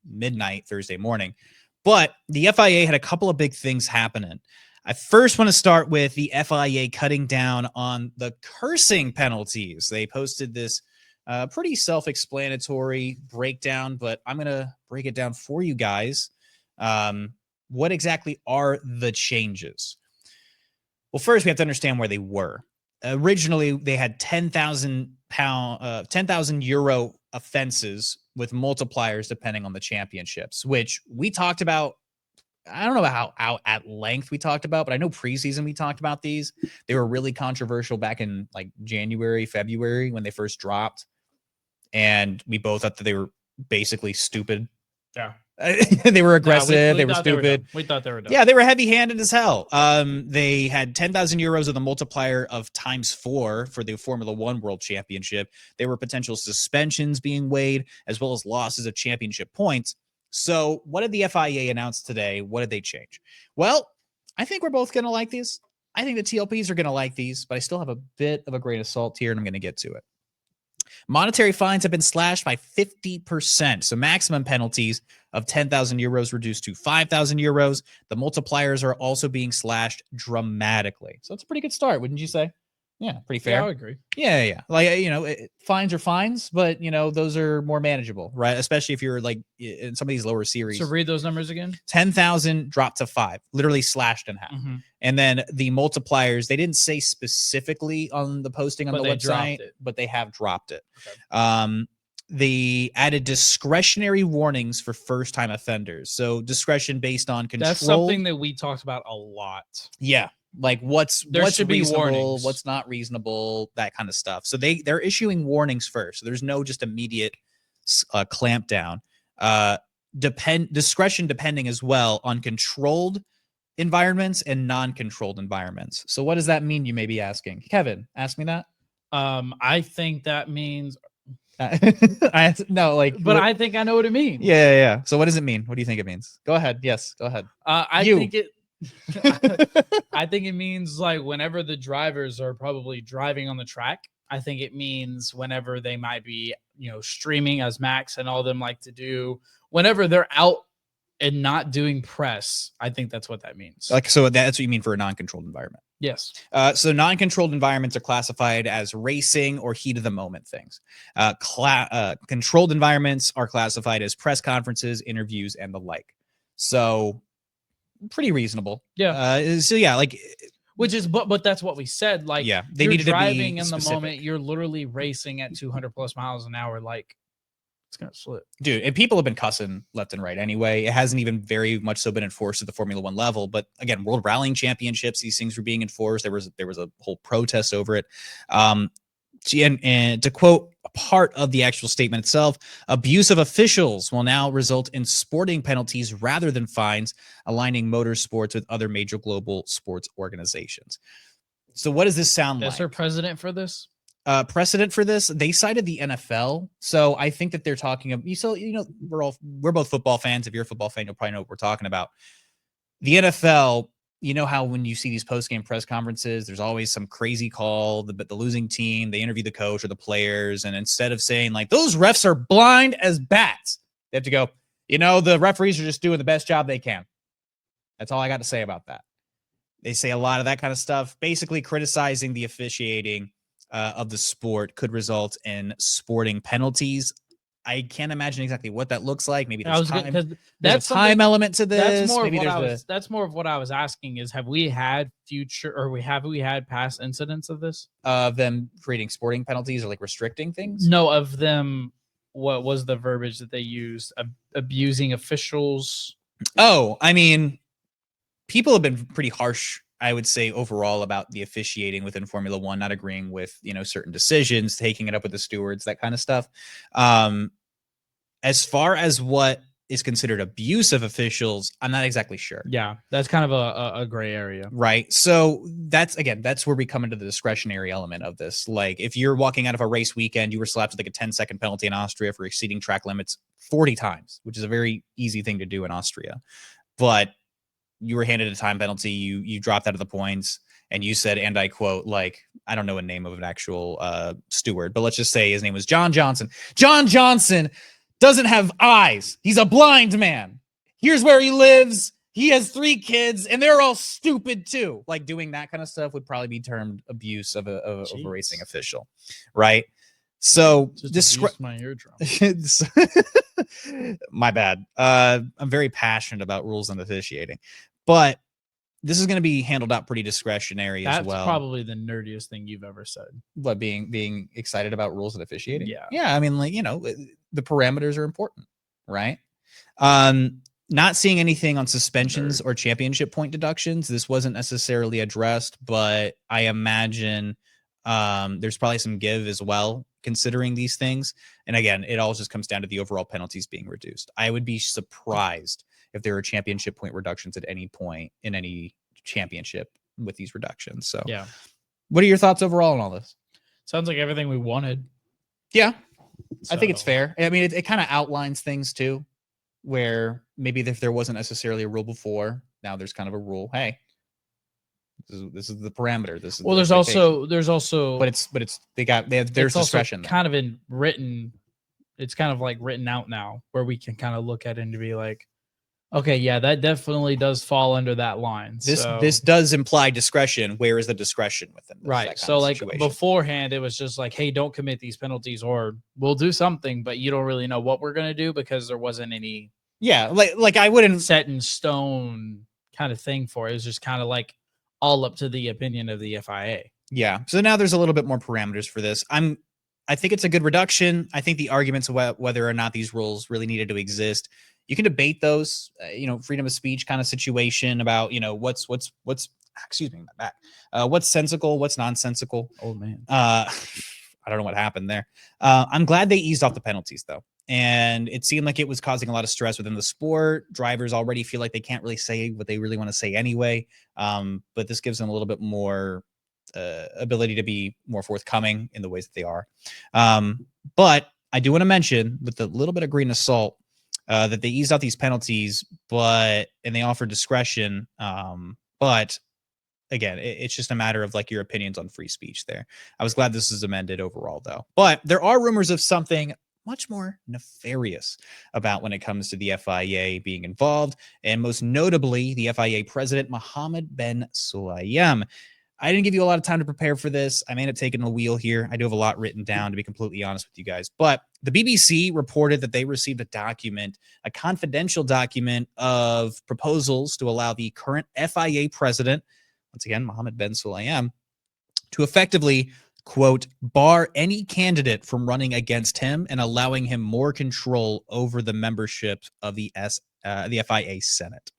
midnight Thursday morning. But the FIA had a couple of big things happening. I first want to start with the FIA cutting down on the cursing penalties. They posted this pretty self-explanatory breakdown, but I'm going to break it down for you guys. What exactly are the changes? Well, first we have to understand where they were. Originally, they had 10,000 euro offenses with multipliers depending on the championships, which we talked about. I don't know how at length we talked about, but I know preseason we talked about these. They were really controversial back in like January, February when they first dropped. And we both thought that they were basically stupid. Yeah. They were aggressive. They were stupid. We thought they were dumb. Yeah, they were heavy-handed as hell. They had 10,000 euros of the multiplier of ×4 for the Formula One World Championship. There were potential suspensions being weighed, as well as losses of championship points. So what did the FIA announce today? What did they change? Well, I think we're both going to like these. I think the TLPs are going to like these, but I still have a bit of a grain of salt here, and I'm going to get to it. Monetary fines have been slashed by 50%. So maximum penalties of 10,000 euros reduced to 5,000 euros. The multipliers are also being slashed dramatically. So it's a pretty good start, wouldn't you say? Yeah, pretty Yeah, I fair. would agree. Yeah. Like, fines are fines, but those are more manageable, right? Especially if you're like in some of these lower series. So read those numbers again. 10,000 dropped to 5, literally slashed in half. Mm-hmm. And then the multipliers, they didn't say specifically on the posting on the website, but they have dropped it. Okay. They added discretionary warnings for first-time offenders. So discretion based on control. That's something that we talked about a lot. Yeah. Like what's reasonable, what's not reasonable, that kind of stuff. So they're issuing warnings first. So there's no just immediate clampdown. Discretion depending as well on controlled environments and non-controlled environments. So what does that mean, you may be asking? Kevin, ask me that. I think that means I think I know what it means. Yeah. So what does it mean? What do you think it means? Go ahead. Yes, go ahead. I think it means like whenever the drivers are probably driving on the track. I think it means whenever they might be, streaming, as Max and all of them like to do, whenever they're out and not doing press. I think that's what that means. So that's what you mean for a non-controlled environment. Yes. So non-controlled environments are classified as racing or heat of the moment things. Controlled environments are classified as press conferences, interviews, and the like. So pretty reasonable. Yeah. Which is, but that's what we said. Like, yeah, they you're needed driving to be in specific. the moment. You're literally racing at 200 plus miles an hour. Like, it's gonna slip, dude. And people have been cussing left and right anyway. It hasn't even very much so been enforced at the Formula One level. But again, World Rallying Championships, these things were being enforced. There was a whole protest over it. And to quote a part of the actual statement itself, abuse of officials will now result in sporting penalties rather than fines, aligning motorsports with other major global sports organizations. So what does this sound like? Is there precedent for this? Precedent for this? They cited the NFL. So I think that they're talking about, we're both football fans. If you're a football fan, you'll probably know what we're talking about. The NFL, you know how when you see these post-game press conferences, there's always some crazy call, the losing team, they interview the coach or the players, and instead of saying like, those refs are blind as bats, they have to go, the referees are just doing the best job they can. That's all I got to say about that. They say a lot of that kind of stuff, basically criticizing the officiating of the sport could result in sporting penalties. I can't imagine exactly what that looks like. Maybe there's a time element to this. That's more of what I was asking is, have we had past incidents of this? Of them creating sporting penalties or like restricting things? No, of them. What was the verbiage that they used? Abusing officials? Oh, I mean, people have been pretty harsh, I would say, overall about the officiating within Formula One, not agreeing with, certain decisions, taking it up with the stewards, that kind of stuff. As far as what is considered abuse of officials, I'm not exactly sure. Yeah, that's kind of a gray area. Right. So that's where we come into the discretionary element of this. Like if you're walking out of a race weekend, you were slapped with like a 10-second penalty in Austria for exceeding track limits 40 times, which is a very easy thing to do in Austria. But you were handed a time penalty, you dropped out of the points, and you said, and I quote, like, I don't know a name of an actual steward, but let's just say his name was John Johnson. John Johnson doesn't have eyes. He's a blind man. Here's where he lives. He has 3 kids, and they're all stupid too. Like doing that kind of stuff would probably be termed abuse of a racing official, right? So my eardrum. My bad. I'm very passionate about rules and officiating, but this is going to be handled out pretty discretionary as well. That's probably the nerdiest thing you've ever said. What, being excited about rules and officiating? Yeah. I mean, like, the parameters are important, right? Not seeing anything on suspensions or championship point deductions. This wasn't necessarily addressed, but I imagine there's probably some give as well, considering these things. And again, it all just comes down to the overall penalties being reduced. I would be surprised if there are championship point reductions at any point in any championship with these reductions. So yeah. What are your thoughts overall on all this? Sounds like everything we wanted. Yeah. So I think it's fair. I mean, it kind of outlines things too, where maybe if there wasn't necessarily a rule before, now there's kind of a rule. Hey, this is the parameter. This is there's also, but there's discretion. Kind of it's kind of like written out now, where we can kind of look at it and be like, Okay, yeah, that definitely does fall under that line. This does imply discretion. Where is the discretion within this, right. that kind So of like situation? beforehand, it was just like, hey, don't commit these penalties, or we'll do something, but you don't really know what we're gonna do because there wasn't any Yeah, like I wouldn't set in stone kind of thing for it. It was just kind of like all up to the opinion of the FIA. Yeah. So now there's a little bit more parameters for this. I think it's a good reduction. I think the arguments of whether or not these rules really needed to exist, you can debate those. Freedom of speech kind of situation about what's excuse me, my back. What's sensical, what's nonsensical. Oh man. I don't know what happened there. I'm glad they eased off the penalties though. And it seemed like it was causing a lot of stress within the sport. Drivers already feel like they can't really say what they really want to say anyway. But this gives them a little bit more ability to be more forthcoming in the ways that they are. But I do want to mention, with a little bit of grain of salt, that they eased out these penalties, and they offered discretion. But again, it's just a matter of like your opinions on free speech there. I was glad this is amended overall, though. But there are rumors of something much more nefarious about when it comes to the FIA being involved, and most notably, the FIA president, Mohammed bin Sulayem. I didn't give you a lot of time to prepare for this. I may end up taking the wheel here. I do have a lot written down, to be completely honest with you guys. But the BBC reported that they received a confidential document of proposals to allow the current FIA president, once again, Mohammed bin Sulayem, to effectively, quote, bar any candidate from running against him and allowing him more control over the membership of the FIA Senate.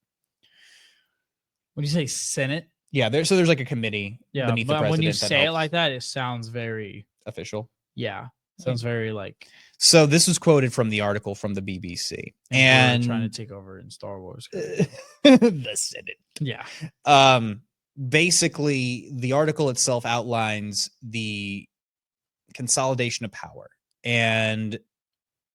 When you say Senate, yeah, there's like a committee beneath the president. When you say it like that, it sounds very official. Yeah, sounds very like. So this was quoted from the article from the BBC, and trying to take over in Star Wars. The Senate. Yeah. Basically, the article itself outlines the consolidation of power, and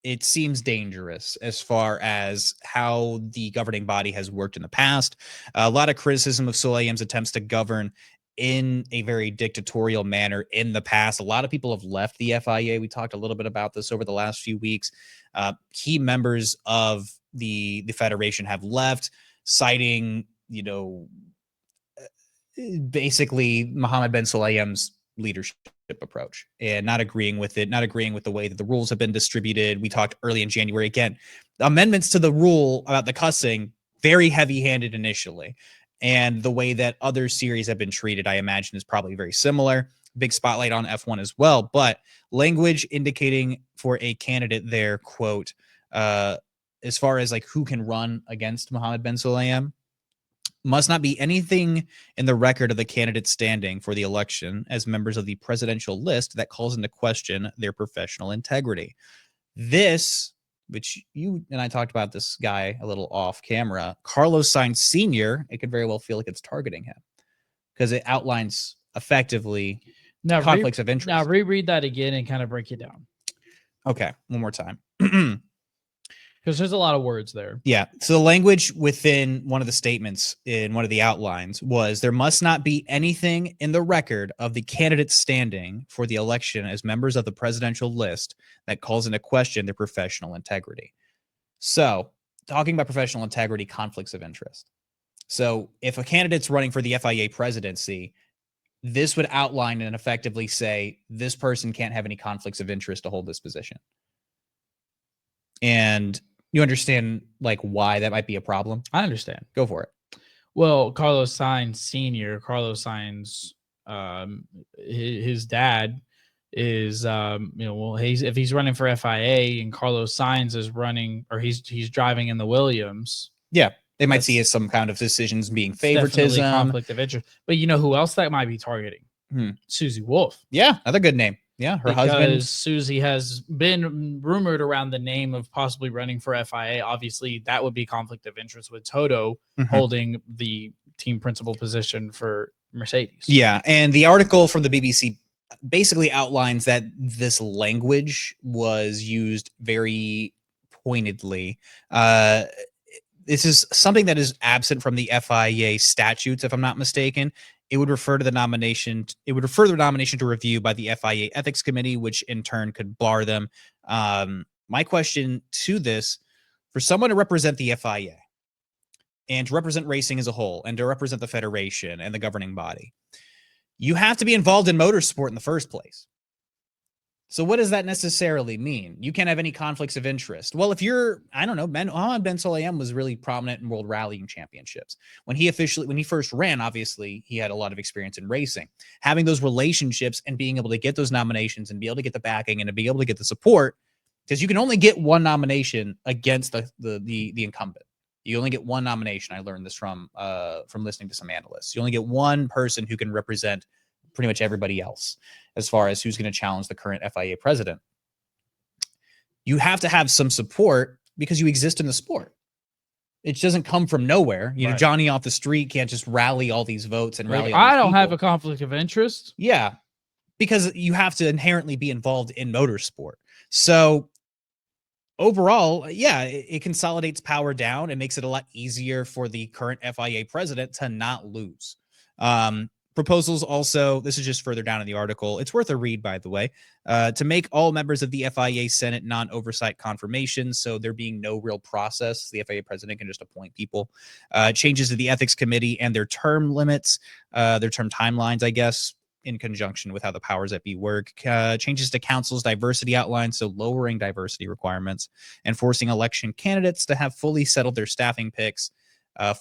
it seems dangerous as far as how the governing body has worked in the past. A lot of criticism of Sulayem's attempts to govern in a very dictatorial manner in the past. A lot of people have left the FIA. We talked a little bit about this over the last few weeks. Key members of the federation have left, citing, basically Mohammed bin Sulayem's leadership approach and not agreeing with it, not agreeing with the way that the rules have been distributed. We talked early in January, again, amendments to the rule about the cussing, very heavy-handed initially. And the way that other series have been treated, I imagine, is probably very similar. Big spotlight on F1 as well, but language indicating for a candidate there, quote, as far as like who can run against Mohammed bin Sulayem, must not be anything in the record of the candidate standing for the election as members of the presidential list that calls into question their professional integrity. This, which you and I talked about this guy a little off camera, Carlos Sainz Sr., it could very well feel like it's targeting him because it outlines effectively conflicts of interest. Now reread that again and kind of break it down. Okay, one more time. Because there's a lot of words there. Yeah. So the language within one of the statements in one of the outlines was there must not be anything in the record of the candidates standing for the election as members of the presidential list that calls into question their professional integrity. So talking about professional integrity, conflicts of interest. So if a candidate's running for the FIA presidency, this would outline and effectively say this person can't have any conflicts of interest to hold this position. And you understand like why that might be a problem? I understand. Go for it. Well, Carlos Sainz Sr., Carlos Sainz, his dad is, if he's running for FIA and Carlos Sainz is running, or he's driving in the Williams. Yeah, they might see as some kind of decisions being favoritism, conflict of interest. But you know who else that might be targeting? Susie Wolf. Yeah, another good name. Yeah, her husband. Susie has been rumored around the name of possibly running for FIA. Obviously, that would be conflict of interest with Toto holding the team principal position for Mercedes. Yeah, and the article from the BBC basically outlines that this language was used very pointedly. This is something that is absent from the FIA statutes, if I'm not mistaken. It would refer to the nomination. It would refer the nomination to review by the FIA Ethics Committee, which in turn could bar them. My question to this, for someone to represent the FIA, and to represent racing as a whole and to represent the federation and the governing body, you have to be involved in motorsport in the first place. So what does that necessarily mean? You can't have any conflicts of interest. Well, if you're, I don't know, Mohammed Ben Sulayem was really prominent in World Rallying Championships. When he first ran, obviously, he had a lot of experience in racing. Having those relationships and being able to get those nominations and be able to get the backing and to be able to get the support, because you can only get one nomination against the incumbent. You only get one nomination. I learned this from listening to some analysts. You only get one person who can represent pretty much everybody else as far as who's going to challenge the current FIA president. You have to have some support because you exist in the sport. It doesn't come from nowhere. You know, Johnny off the street can't just rally all these votes and rally all these I don't people. have a conflict of interest. Yeah, because you have to inherently be involved in motorsport. So overall, yeah, it consolidates power down and makes it a lot easier for the current FIA president to not lose. Proposals also, this is just further down in the article. It's worth a read, by the way, to make all members of the FIA Senate non-oversight confirmations. So there being no real process. The FIA president can just appoint people. Changes to the ethics committee and their term limits, their term timelines, I guess, in conjunction with how the powers that be work. Changes to council's diversity outline, so lowering diversity requirements and forcing election candidates to have fully settled their staffing picks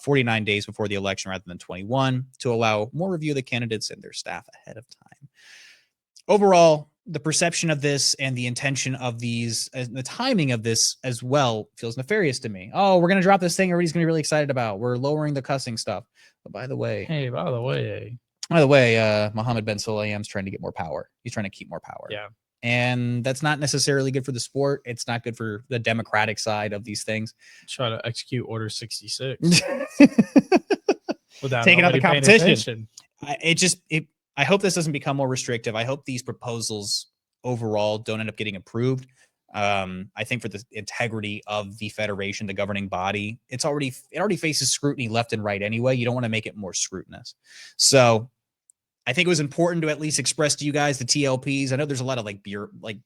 49 days before the election rather than 21 to allow more review of the candidates and their staff ahead of time. Overall, the perception of this and the intention of these, and the timing of this as well, feels nefarious to me. Oh, we're going to drop this thing everybody's going to be really excited about. We're lowering the cussing stuff. But by the way, Mohammed Ben Sulayem's trying to get more power. He's trying to keep more power. Yeah. And that's not necessarily good for the sport. It's not good for the democratic side of these things. Try to execute Order 66 without taking out the competition. Attention. I hope this doesn't become more restrictive. I hope these proposals overall don't end up getting approved. I think for the integrity of the federation, the governing body, it already faces scrutiny left and right anyway. You don't want to make it more scrutinous. So I think it was important to at least express to you guys the TLPs. I know there's a lot of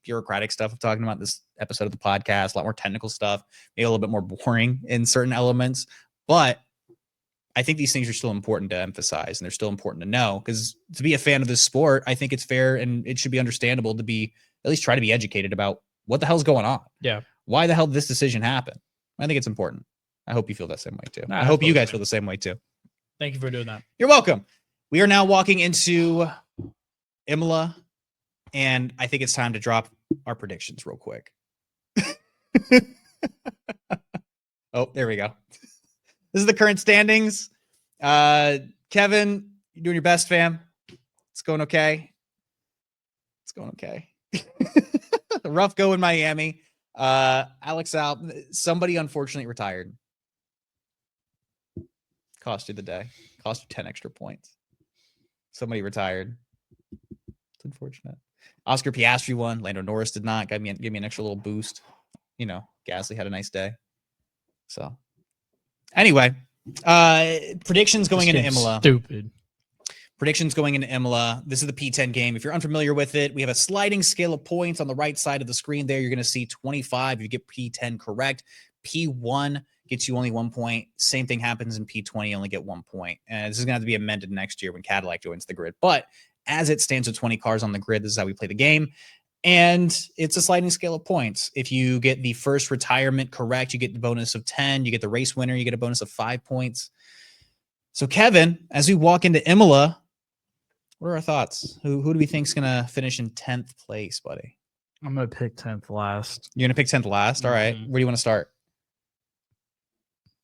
bureaucratic stuff I'm talking about this episode of the podcast, a lot more technical stuff, maybe a little bit more boring in certain elements, but I think these things are still important to emphasize and they're still important to know, because to be a fan of this sport, I think it's fair and it should be understandable to be at least try to be educated about what the hell's going on. Yeah. Why the hell did this decision happen? I think it's important. I hope you feel that same way too. Nah, I hope you guys feel the same way too. Thank you for doing that. You're welcome. We are now walking into Imola, and I think it's time to drop our predictions real quick. Oh, there we go. This is the current standings. Kevin, you doing your best, fam? It's going okay. It's going okay. Rough go in Miami. Alex out. Somebody unfortunately retired. Cost you the day. Cost you 10 extra points. Somebody retired. It's unfortunate. Oscar Piastri won. Lando Norris did not. Gave me an extra little boost. You know, Gasly had a nice day. So, anyway, predictions going into Imola. Stupid. Predictions going into Imola. This is the P10 game. If you're unfamiliar with it, we have a sliding scale of points on the right side of the screen there. You're going to see 25 if you get P10 correct. P1 gets you only 1 point. Same thing happens in P20. You only get 1 point. And this is going to have to be amended next year when Cadillac joins the grid. But as it stands with 20 cars on the grid, this is how we play the game. And it's a sliding scale of points. If you get the first retirement correct, you get the bonus of 10. You get the race winner, you get a bonus of 5 points. So, Kevin, as we walk into Imola, what are our thoughts? Who do we think is going to finish in 10th place, buddy? I'm going to pick 10th last. You're going to pick 10th last? All right. Where do you want to start?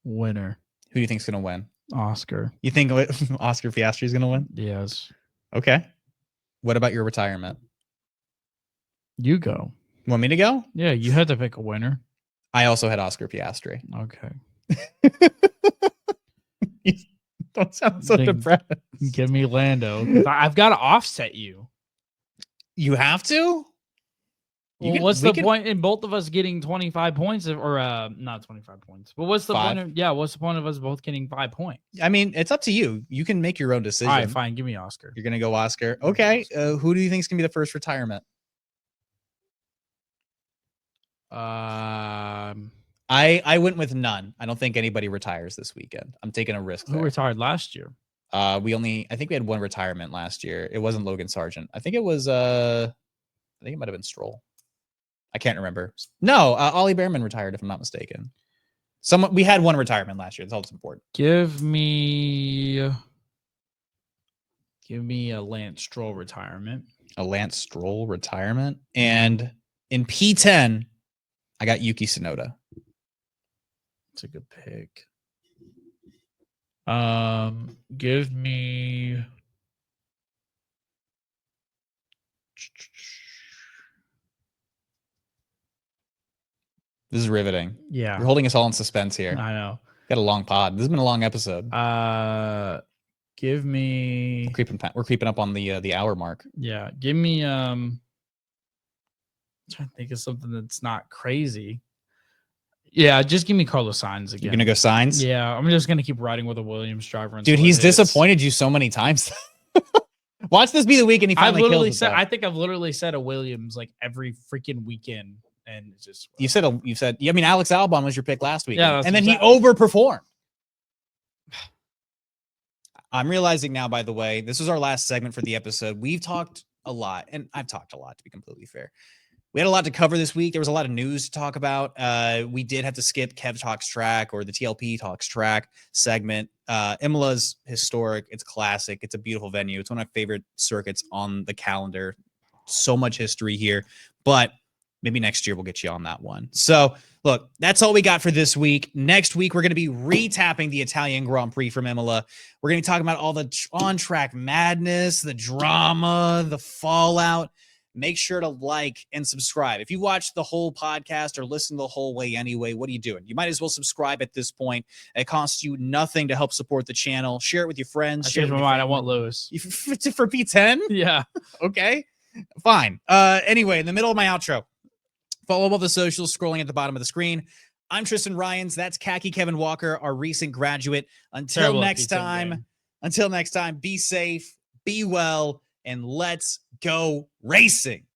Winner. Who do you think is going to win? Oscar. You think Oscar Piastri is going to win? Yes. Okay. What about your retirement? You go. Want me to go? Yeah, you had to pick a winner. I also had Oscar Piastri. Okay. You don't sound so depressed. Give me Lando. I've got to offset you. You have to? What's the point in both of us getting 25 points or not 25 points? But what's the point of what's the point of us both getting 5 points? I mean, it's up to you. You can make your own decision. All right, fine. Give me Oscar. You're going to go Oscar. Okay. Who do you think is going to be the first retirement? I I went with none. I don't think anybody retires this weekend. I'm taking a risk Who there. retired last year? I think we had one retirement last year. It wasn't Logan Sargent. I think it was I think it might have been Stroll. I can't remember. No, Ollie Behrman retired if I'm not mistaken. We had one retirement last year. That's all that's important. Give me a Lance Stroll retirement. A Lance Stroll retirement. And in P10, I got Yuki Tsunoda. It's a good pick. Give me This is riveting. Yeah. You're holding us all in suspense here. I know. Got a long pod. This has been a long episode. Give me We're creeping up on the hour mark. Yeah, give me I'm trying to think of something that's not crazy. Yeah, just give me Carlos Sainz again. You're gonna go Sainz? Yeah, I'm just gonna keep riding with a Williams driver. Dude, he's disappointed you so many times. Watch this be the week and he finally kills it. I think I've literally said a Williams like every freaking weekend, and it's just you said I mean Alex Albon was your pick last week. Yeah, and then he overperformed. I'm realizing now, by the way, this was our last segment for the episode. We've talked a lot, and I've talked a lot, to be completely fair. We had a lot to cover this week. There was a lot of news to talk about. We did have to skip Kev Talks Track or the TLP Talks Track segment. Imola's historic. It's classic. It's a beautiful venue. It's one of my favorite circuits on the calendar. So much history here. But maybe next year we'll get you on that one. So, look, that's all we got for this week. Next week, we're going to be retapping the Italian Grand Prix from Imola. We're going to be talking about all the on-track madness, the drama, the fallout. Make sure to like and subscribe. If you watch the whole podcast or listen the whole way anyway, what are you doing? You might as well subscribe at this point. It costs you nothing to help support the channel. Share it with your friends. I changed my mind. I want Lewis. For P10? Yeah. Okay. Fine. Anyway, in the middle of my outro, follow all the socials scrolling at the bottom of the screen. I'm Tristan Rines. That's Khaki Kevin Walker, our recent graduate. Until next time, be safe, be well, and let's go racing.